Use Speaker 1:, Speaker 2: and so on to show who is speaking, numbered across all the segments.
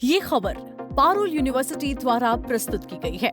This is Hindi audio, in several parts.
Speaker 1: ये खबर पारुल यूनिवर्सिटी द्वारा प्रस्तुत की गई है।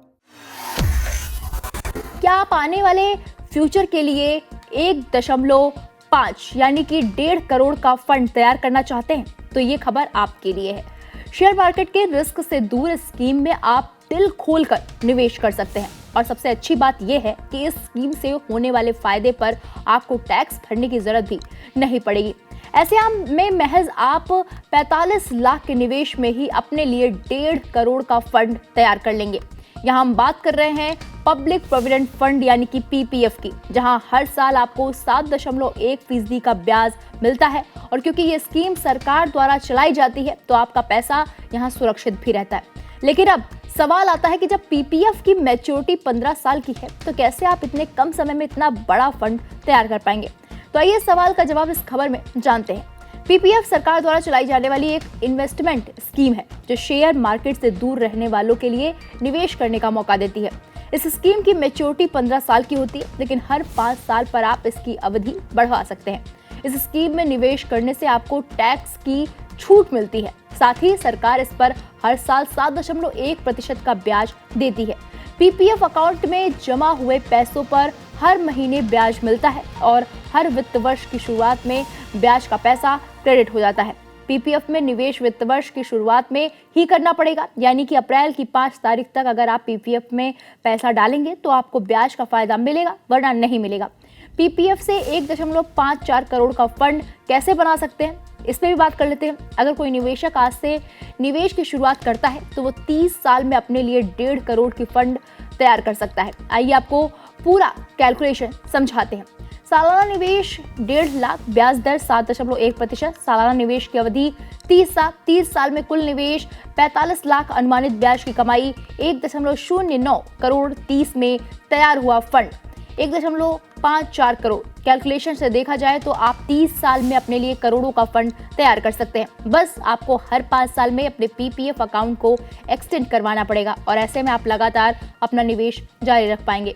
Speaker 2: क्या आप आने वाले फ्यूचर के लिए 1.5 यानी कि 1.5 करोड़ का फंड तैयार करना चाहते हैं? तो ये खबर आपके लिए है। शेयर मार्केट के रिस्क से दूर इस स्कीम में आप दिल खोलकर निवेश कर सकते हैं और सबसे अच्छी बात यह है कि इस स्कीम से होने वाले फायदे पर आपको टैक्स भरने की जरूरत भी नहीं पड़ेगी। ऐसे में महज आप 45 लाख के निवेश में ही अपने लिए 1.5 करोड़ का फंड तैयार कर लेंगे। यहाँ हम बात कर रहे हैं पब्लिक प्रोविडेंट फंड यानी कि पीपीएफ की, जहां हर साल आपको 7.1% का ब्याज मिलता है और क्योंकि ये स्कीम सरकार द्वारा चलाई जाती है तो आपका पैसा यहाँ सुरक्षित भी रहता है। लेकिन अब सवाल आता है कि जब पीपीएफ की मैच्योरिटी 15 साल की है तो कैसे आप इतने कम समय में इतना बड़ा फंड तैयार कर पाएंगे? तो आइए सवाल का जवाब इस खबर में जानते हैं। पीपीएफ सरकार द्वारा चलाई जाने वाली एक इन्वेस्टमेंट स्कीम है जो शेयर मार्केट से दूर रहने वालों के लिए निवेश करने का मौका देती है। इस स्कीम की मैच्योरिटी 15 साल की होती है, लेकिन हर 5 साल पर आप इसकी अवधि बढ़वा सकते हैं। इस स्कीम में निवेश करने से आपको टैक्स की छूट मिलती है, साथ ही सरकार इस पर हर साल 7.1% का ब्याज देती है। पीपीएफ अकाउंट में जमा हुए पैसों पर हर महीने ब्याज मिलता है और हर वित्त वर्ष की शुरुआत में ब्याज का पैसा क्रेडिट हो जाता है। पीपीएफ में निवेश वित्त वर्ष की शुरुआत में ही करना पड़ेगा, यानी कि अप्रैल की 5 तारीख तक अगर आप पीपीएफ में पैसा डालेंगे तो आपको ब्याज का फायदा मिलेगा, वरना नहीं मिलेगा। पीपीएफ से 1.54 करोड़ का फंड कैसे बना सकते हैं, इस पे भी बात कर लेते हैं। अगर कोई निवेशक आज से निवेश की शुरुआत करता है तो वो 30 साल में अपने लिए 1.5 करोड़ की फंड तैयार कर सकता है। आइए आपको पूरा कैलकुलेशन समझाते हैं। सालाना निवेश 1.5 लाख, ब्याज दर 7.1%, सालाना निवेश की अवधि 30 साल में कुल निवेश 45 लाख, अनुमानित ब्याज की कमाई 1.09 करोड़, 30 में तैयार हुआ फंड 1.54 करोड़। कैलकुलेशन से देखा जाए तो आप 30 साल में अपने लिए करोड़ों का फंड तैयार कर सकते हैं। बस आपको हर 5 साल में अपने पीपीएफ अकाउंट को एक्सटेंड करवाना पड़ेगा और ऐसे में आप लगातार अपना निवेश जारी रख पाएंगे।